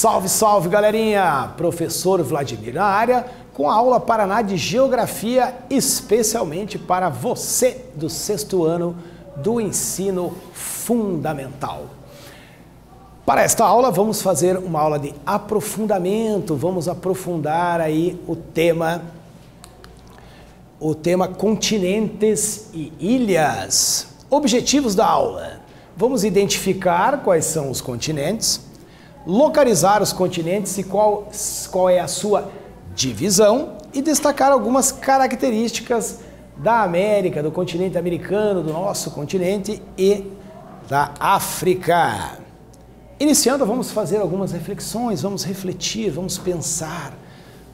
Salve, salve, galerinha! Professor Vladimir na área com a aula Paraná de Geografia, especialmente para você do 6º ano do ensino fundamental. Para esta aula, vamos fazer uma aula de aprofundamento, vamos aprofundar aí o tema continentes e ilhas. Objetivos da aula: vamos identificar quais são os continentes, localizar os continentes e qual é a sua divisão e destacar algumas características da América, do continente americano, do nosso continente e da África. Iniciando, vamos fazer algumas reflexões, vamos refletir, vamos pensar.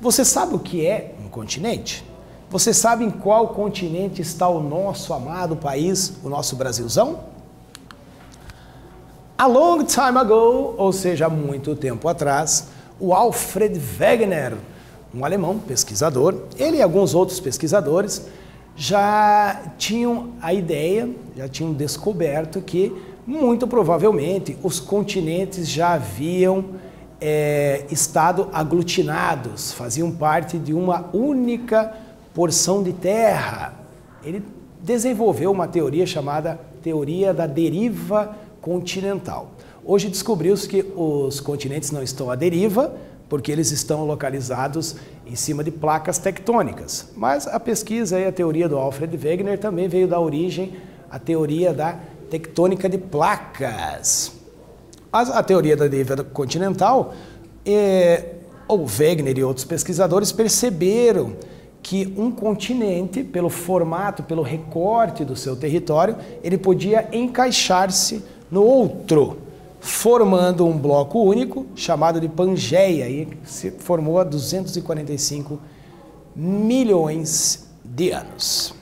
Você sabe o que é um continente? Você sabe em qual continente está o nosso amado país, o nosso Brasilzão? A long time ago, ou seja, há muito tempo atrás, o Alfred Wegener, um alemão pesquisador, ele e alguns outros pesquisadores já tinham a ideia, já tinham descoberto que, muito provavelmente, os continentes já haviam estado aglutinados, faziam parte de uma única porção de terra. Ele desenvolveu uma teoria chamada teoria da deriva continental. Hoje descobriu-se que os continentes não estão à deriva, porque eles estão localizados em cima de placas tectônicas. Mas a pesquisa e a teoria do Alfred Wegener também veio da origem à teoria da tectônica de placas. A teoria da deriva continental, o Wegener e outros pesquisadores perceberam que um continente, pelo formato, pelo recorte do seu território, ele podia encaixar-se no outro, formando um bloco único chamado de Pangeia, e se formou há 245 milhões de anos.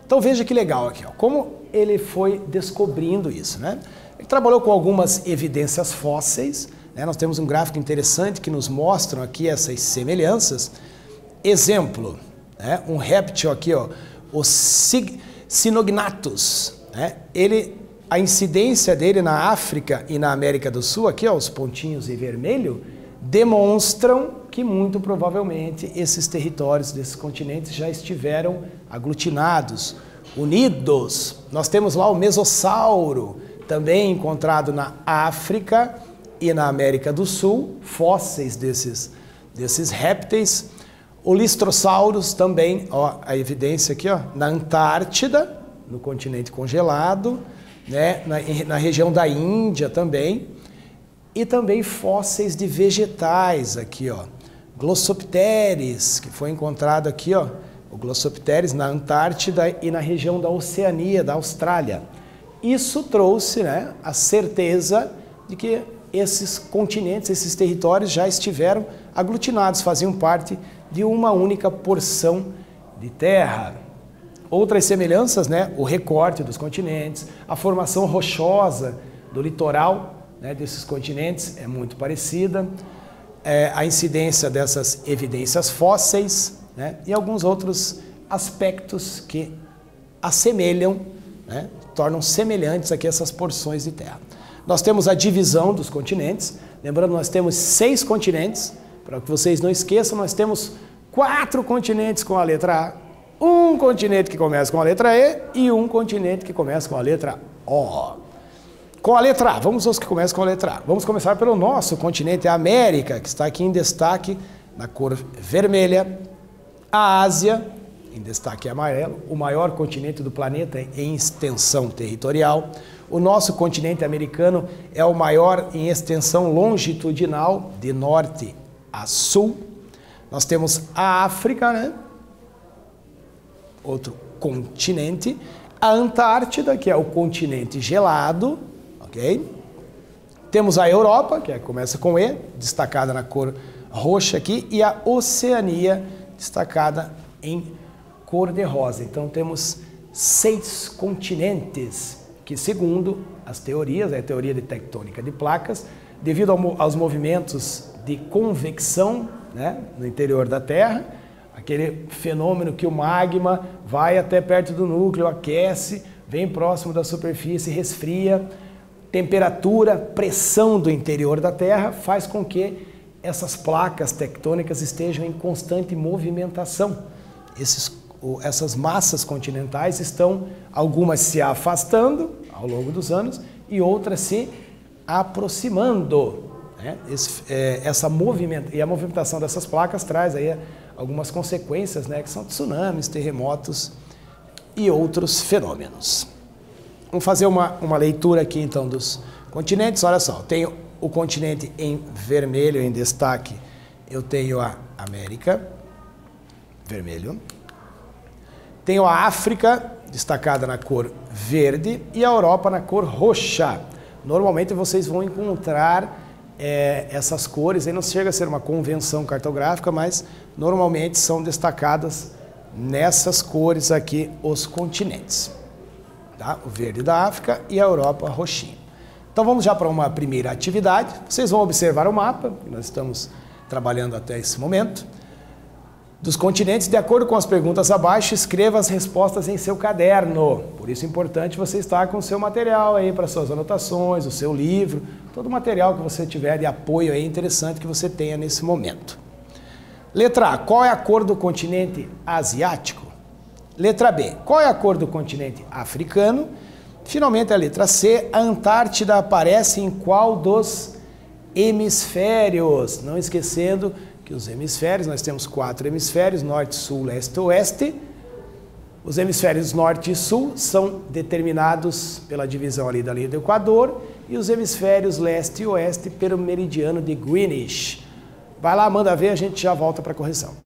Então veja que legal aqui, ó, como ele foi descobrindo isso, né? Ele trabalhou com algumas evidências fósseis, né? Nós temos um gráfico interessante que nos mostra aqui essas semelhanças. Exemplo, né? Um réptil aqui, ó, o Cinognathus, né? A incidência dele na África e na América do Sul, aqui ó, os pontinhos em vermelho, demonstram que muito provavelmente esses territórios desses continentes já estiveram aglutinados, unidos. Nós temos lá o Mesossauro, também encontrado na África e na América do Sul, fósseis desses répteis. O Listrosaurus também, ó, a evidência aqui ó, na Antártida, no continente congelado, né, na região da Índia também, e também fósseis de vegetais aqui, ó, Glossopteris, que foi encontrado aqui, ó, o Glossopteris na Antártida e na região da Oceania, da Austrália. Isso trouxe, né, a certeza de que esses continentes, esses territórios já estiveram aglutinados, faziam parte de uma única porção de terra. Outras semelhanças, né, o recorte dos continentes, a formação rochosa do litoral, né, desses continentes é muito parecida, a incidência dessas evidências fósseis, né, e alguns outros aspectos que assemelham, né, tornam semelhantes aqui essas porções de terra. Nós temos a divisão dos continentes, lembrando, nós temos 6 continentes, para que vocês não esqueçam, nós temos 4 continentes com a letra A, um continente que começa com a letra E e um continente que começa com a letra O. Com a letra A, vamos aos que começam com a letra A. Vamos começar pelo nosso continente, a América, que está aqui em destaque na cor vermelha. A Ásia, em destaque amarelo, o maior continente do planeta em extensão territorial. O nosso continente americano é o maior em extensão longitudinal, de norte a sul. Nós temos a África, né? Outro continente, a Antártida, que é o continente gelado, ok? Temos a Europa, que começa com E, destacada na cor roxa aqui, e a Oceania, destacada em cor de rosa. Então temos 6 continentes, que segundo as teorias, a teoria de tectônica de placas, devido aos movimentos de convecção, né, no interior da Terra, aquele fenômeno que o magma vai até perto do núcleo, aquece, vem próximo da superfície, resfria, temperatura, pressão do interior da Terra faz com que essas placas tectônicas estejam em constante movimentação. Essas massas continentais estão, algumas se afastando ao longo dos anos e outras se aproximando. Né? E a movimentação dessas placas traz aí algumas consequências, né, que são tsunamis, terremotos e outros fenômenos. Vamos fazer uma leitura aqui então dos continentes. Olha só, tenho o continente em vermelho, em destaque, eu tenho a América, vermelho. Tenho a África, destacada na cor verde, e a Europa na cor roxa. Normalmente vocês vão encontrar essas cores, aí não chega a ser uma convenção cartográfica, mas normalmente são destacadas nessas cores aqui os continentes. Tá? O verde da África e a Europa roxinho. Então vamos já para uma primeira atividade. Vocês vão observar o mapa, que nós estamos trabalhando até esse momento, dos continentes. De acordo com as perguntas abaixo, escreva as respostas em seu caderno. Por isso é importante você estar com o seu material aí para suas anotações, o seu livro, todo o material que você tiver de apoio aí interessante que você tenha nesse momento. Letra A, qual é a cor do continente asiático? Letra B, qual é a cor do continente africano? Finalmente a letra C, a Antártida aparece em qual dos hemisférios? Não esquecendo que os hemisférios, nós temos 4 hemisférios, norte, sul, leste, oeste. Os hemisférios norte e sul são determinados pela divisão ali da linha do Equador e os hemisférios leste e oeste pelo meridiano de Greenwich. Vai lá, manda ver, a gente já volta para a correção.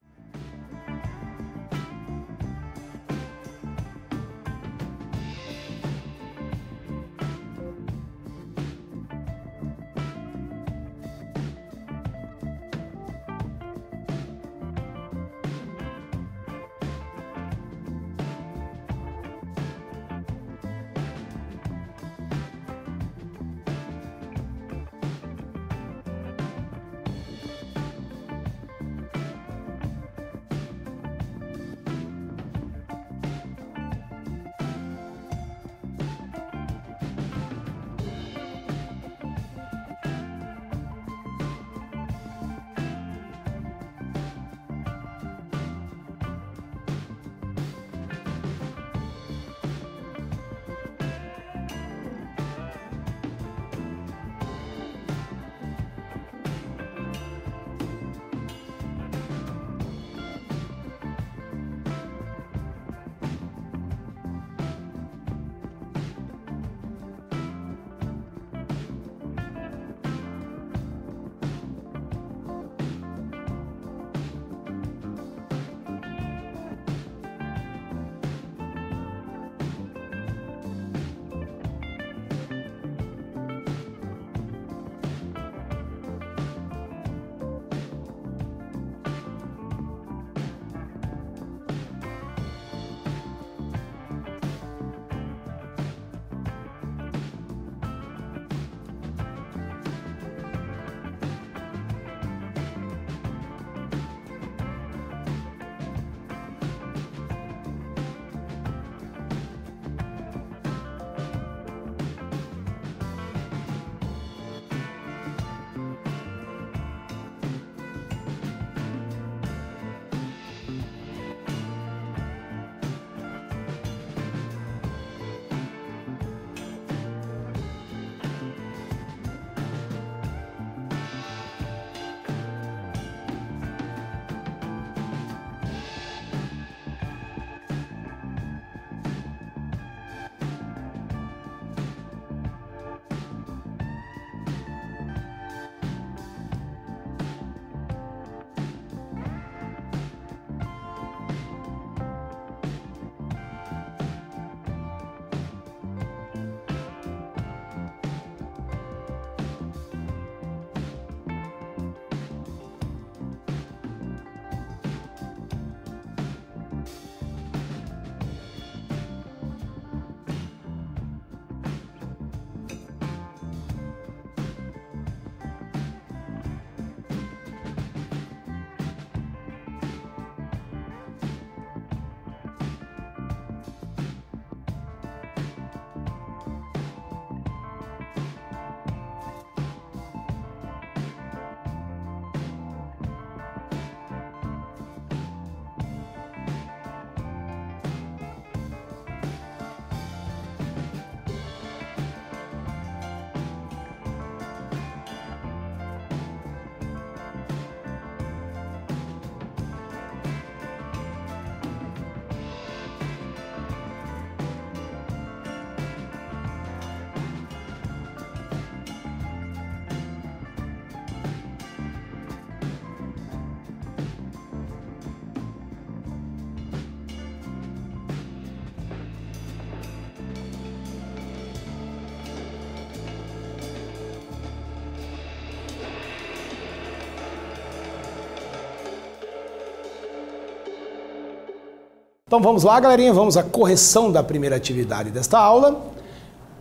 Então vamos lá, galerinha, vamos à correção da primeira atividade desta aula.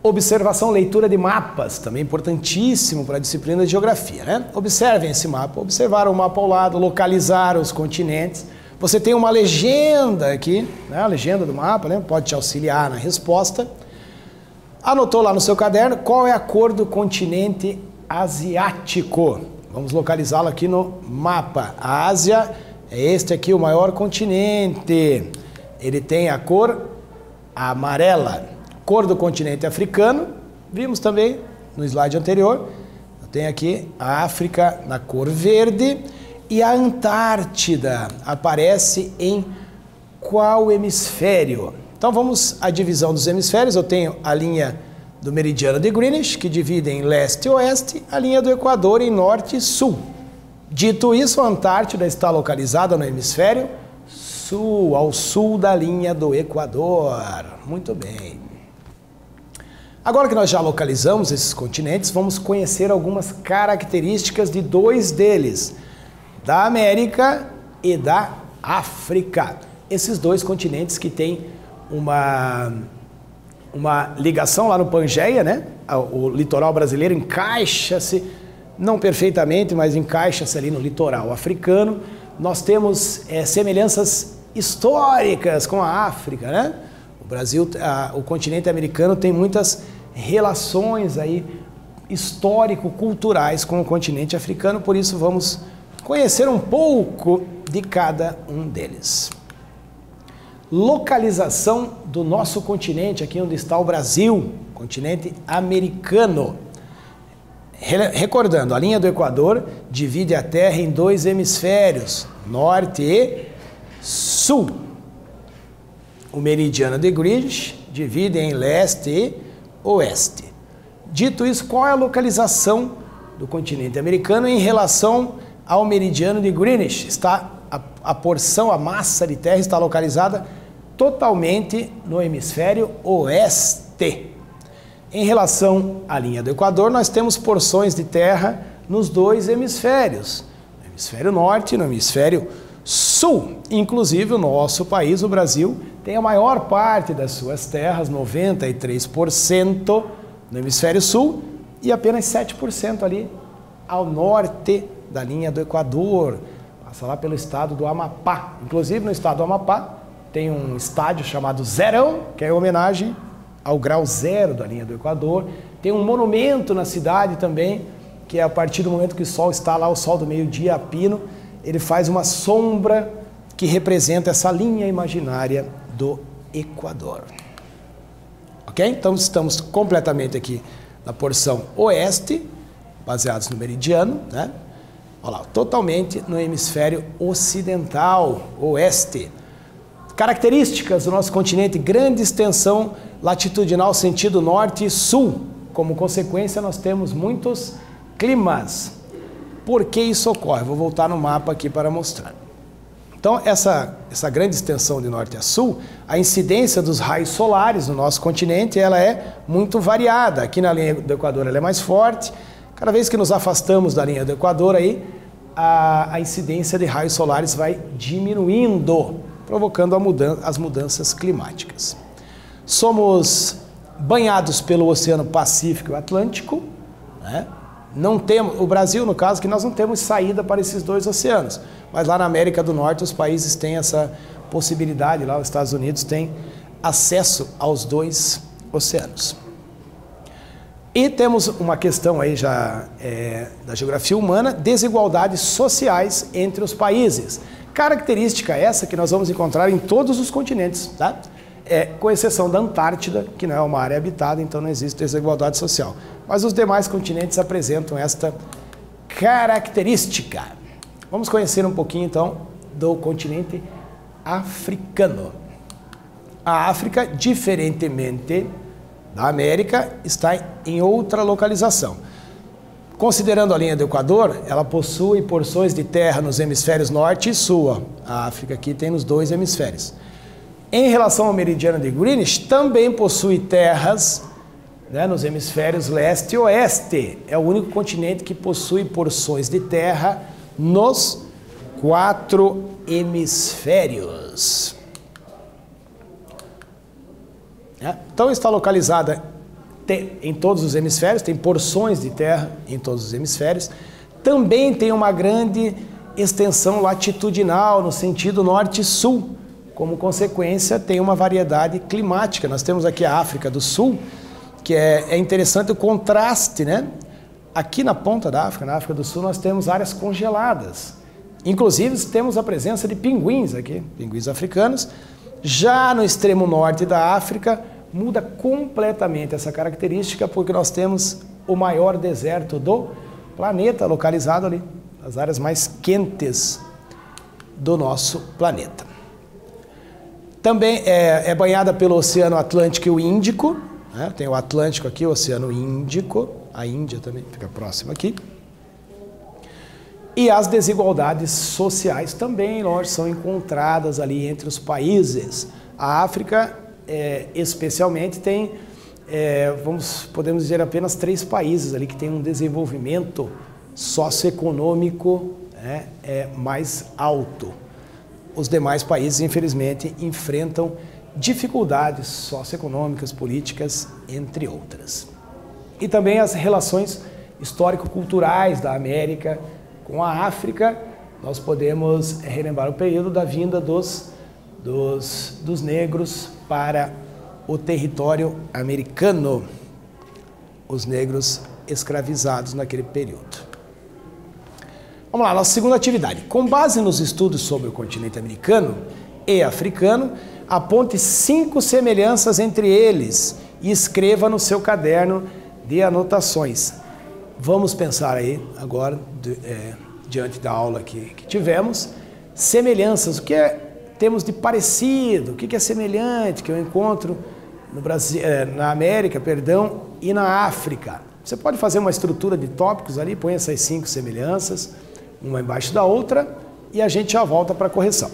Observação, leitura de mapas, também importantíssimo para a disciplina de geografia, né? Observem esse mapa, observar o mapa ao lado, localizar os continentes. Você tem uma legenda aqui, né? A legenda do mapa, né? Pode te auxiliar na resposta. Anotou lá no seu caderno qual é a cor do continente asiático. Vamos localizá-lo aqui no mapa. A Ásia é este aqui, o maior continente. Ele tem a cor amarela. Cor do continente africano, vimos também no slide anterior. Tem aqui a África na cor verde. E a Antártida aparece em qual hemisfério? Então vamos à divisão dos hemisférios. Eu tenho a linha do meridiano de Greenwich, que divide em leste e oeste, a linha do Equador em norte e sul. Dito isso, a Antártida está localizada no hemisfério sul, ao sul da linha do Equador. Muito bem. Agora que nós já localizamos esses continentes, vamos conhecer algumas características de dois deles, da América e da África. Esses dois continentes que têm uma ligação lá no Pangeia, né? O litoral brasileiro encaixa-se, não perfeitamente, mas encaixa-se ali no litoral africano. Nós temos semelhanças históricas com a África, né? O Brasil, o continente americano tem muitas relações aí histórico-culturais com o continente africano, por isso vamos conhecer um pouco de cada um deles. Localização do nosso continente, aqui onde está o Brasil, continente americano. Recordando, a linha do Equador divide a Terra em dois hemisférios, norte e sul. O meridiano de Greenwich divide em leste e oeste. Dito isso, qual é a localização do continente americano em relação ao meridiano de Greenwich? Está a porção, a massa de terra está localizada totalmente no hemisfério oeste. Em relação à linha do Equador, nós temos porções de terra nos dois hemisférios, no hemisfério norte e no hemisfério sul. Inclusive, o nosso país, o Brasil, tem a maior parte das suas terras, 93%, no hemisfério sul e apenas 7% ali ao norte da linha do Equador. Passa lá pelo estado do Amapá. Inclusive, no estado do Amapá, tem um estádio chamado Zerão, que é em homenagem ao grau zero da linha do Equador. Tem um monumento na cidade também, que é a partir do momento que o sol está lá, o sol do meio-dia a pino, ele faz uma sombra que representa essa linha imaginária do Equador. Ok? Então estamos completamente aqui na porção oeste, baseados no meridiano, né? Olha lá, totalmente no hemisfério ocidental, oeste. Características do nosso continente: grande extensão latitudinal sentido norte e sul. Como consequência, nós temos muitos climas. Por que isso ocorre? Vou voltar no mapa aqui para mostrar. Então, essa grande extensão de norte a sul, a incidência dos raios solares no nosso continente, ela é muito variada. Aqui na linha do Equador ela é mais forte. Cada vez que nos afastamos da linha do Equador, aí, a incidência de raios solares vai diminuindo, provocando as mudanças climáticas. Somos banhados pelo Oceano Pacífico e Atlântico, né? Não temos, o Brasil, no caso, que nós não temos saída para esses dois oceanos, mas lá na América do Norte os países têm essa possibilidade, lá os Estados Unidos têm acesso aos dois oceanos. E temos uma questão aí já da geografia humana: desigualdades sociais entre os países. Característica essa que nós vamos encontrar em todos os continentes, tá? Com exceção da Antártida, que não é uma área habitada, então não existe desigualdade social. Mas os demais continentes apresentam esta característica. Vamos conhecer um pouquinho, então, do continente africano. A África, diferentemente da América, está em outra localização. Considerando a linha do Equador, ela possui porções de terra nos hemisférios norte e sul. A África aqui tem nos dois hemisférios. Em relação ao meridiano de Greenwich, também possui terras, né, nos hemisférios leste e oeste. É o único continente que possui porções de terra nos 4 hemisférios. né? Então está localizada em todos os hemisférios, tem porções de terra em todos os hemisférios. Também tem uma grande extensão latitudinal no sentido norte-sul. Como consequência, tem uma variedade climática. Nós temos aqui a África do Sul, que é interessante o contraste, né? Aqui na ponta da África, na África do Sul, nós temos áreas congeladas. Inclusive, temos a presença de pinguins aqui, pinguins africanos. Já no extremo norte da África, muda completamente essa característica, porque nós temos o maior deserto do planeta, localizado ali, nas áreas mais quentes do nosso planeta. Também é banhada pelo Oceano Atlântico e o Índico, né? Tem o Atlântico aqui, o Oceano Índico, a Índia também fica próxima aqui. E as desigualdades sociais também, lógico, são encontradas ali entre os países. A África, especialmente, tem, podemos dizer, apenas 3 países ali que têm um desenvolvimento socioeconômico, né, mais alto. Os demais países, infelizmente, enfrentam dificuldades socioeconômicas, políticas, entre outras. E também as relações histórico-culturais da América com a África. Nós podemos relembrar o período da vinda dos negros para o território americano, os negros escravizados naquele período. Vamos lá, nossa segunda atividade. Com base nos estudos sobre o continente americano e africano, aponte 5 semelhanças entre eles e escreva no seu caderno de anotações. Vamos pensar aí agora, diante da aula que tivemos, semelhanças, o que temos de parecido, o que é semelhante, que eu encontro no Brasil, na América, perdão, e na África. Você pode fazer uma estrutura de tópicos ali, põe essas 5 semelhanças, uma embaixo da outra, e a gente já volta para a correção.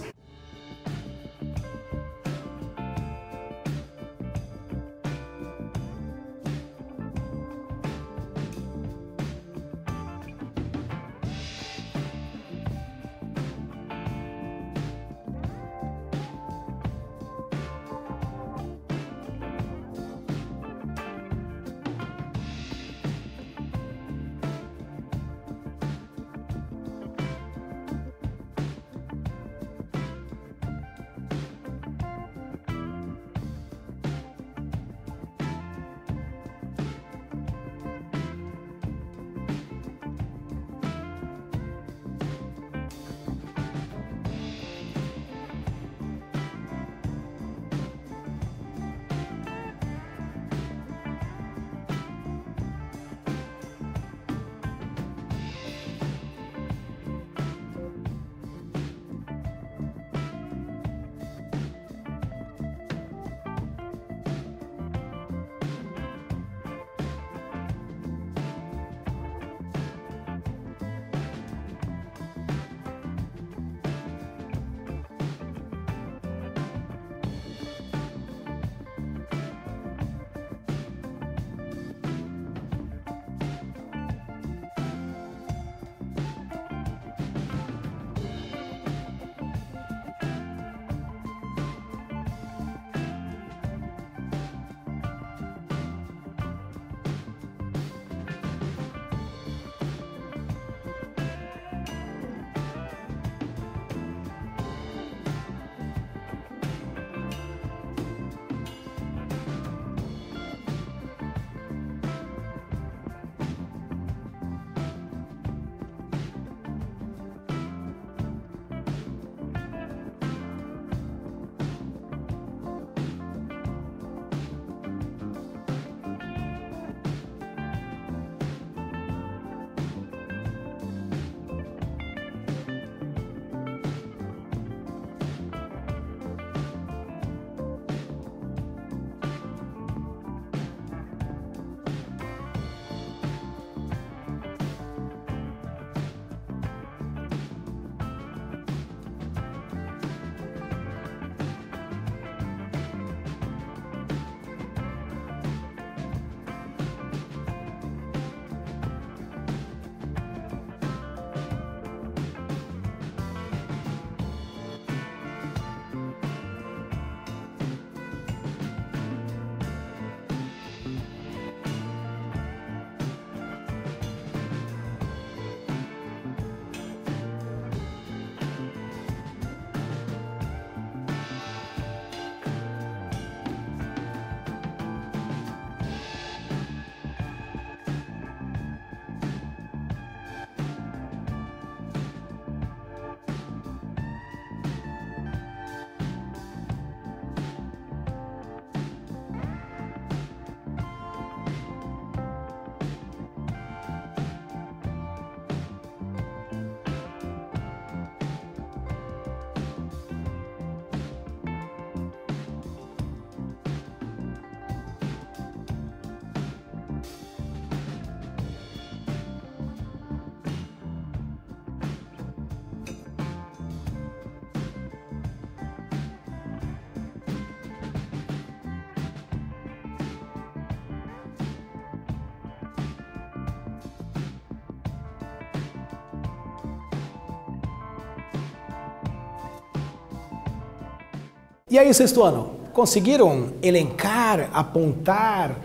E aí, sexto ano, conseguiram elencar, apontar,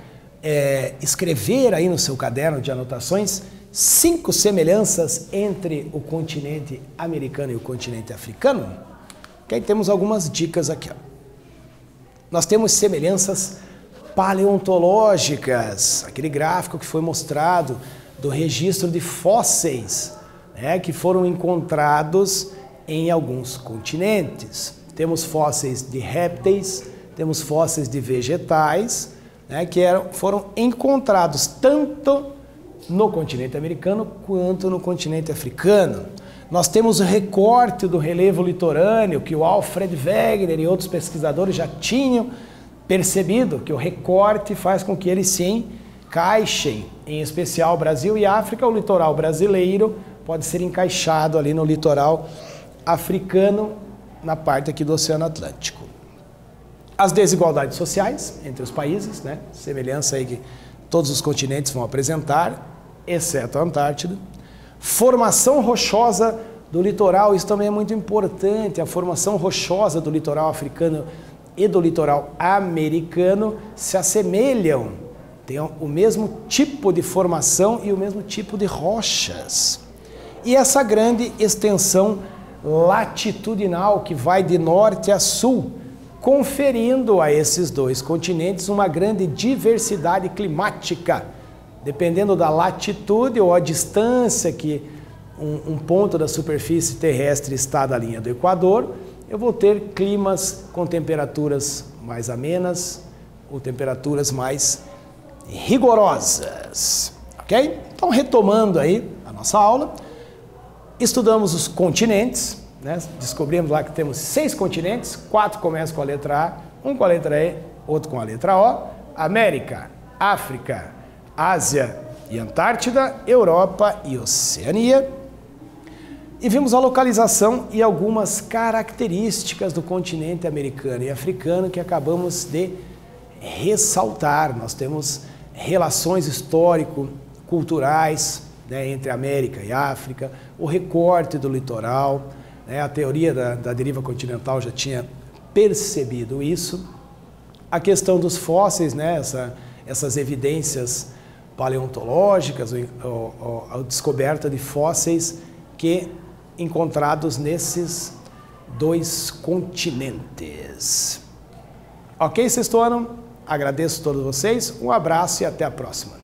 escrever aí no seu caderno de anotações 5 semelhanças entre o continente americano e o continente africano? Que aí temos algumas dicas aqui. Ó. Nós temos semelhanças paleontológicas, aquele gráfico que foi mostrado do registro de fósseis, né, que foram encontrados em alguns continentes. Temos fósseis de répteis, temos fósseis de vegetais, né, que foram encontrados tanto no continente americano quanto no continente africano. Nós temos o recorte do relevo litorâneo, que o Alfred Wegener e outros pesquisadores já tinham percebido, que o recorte faz com que eles se encaixem, em especial Brasil e África. O litoral brasileiro pode ser encaixado ali no litoral africano, na parte aqui do Oceano Atlântico. As desigualdades sociais entre os países, né? Semelhança aí que todos os continentes vão apresentar, exceto a Antártida. Formação rochosa do litoral, isso também é muito importante. A formação rochosa do litoral africano e do litoral americano se assemelham, têm o mesmo tipo de formação e o mesmo tipo de rochas. E essa grande extensão latitudinal que vai de norte a sul, conferindo a esses dois continentes uma grande diversidade climática. Dependendo da latitude ou a distância que um ponto da superfície terrestre está da linha do Equador, eu vou ter climas com temperaturas mais amenas ou temperaturas mais rigorosas, ok? Então, retomando aí a nossa aula, estudamos os continentes, né? Descobrimos lá que temos 6 continentes, 4 começam com a letra A, um com a letra E, outro com a letra O, América, África, Ásia e Antártida, Europa e Oceania. E vimos a localização e algumas características do continente americano e africano que acabamos de ressaltar. Nós temos relações histórico-culturais, né, entre América e África, o recorte do litoral, né, a teoria da deriva continental já tinha percebido isso. A questão dos fósseis, né, essas evidências paleontológicas, a descoberta de fósseis que encontrados nesses 2 continentes. Ok, sexto ano? Agradeço a todos vocês, um abraço e até a próxima.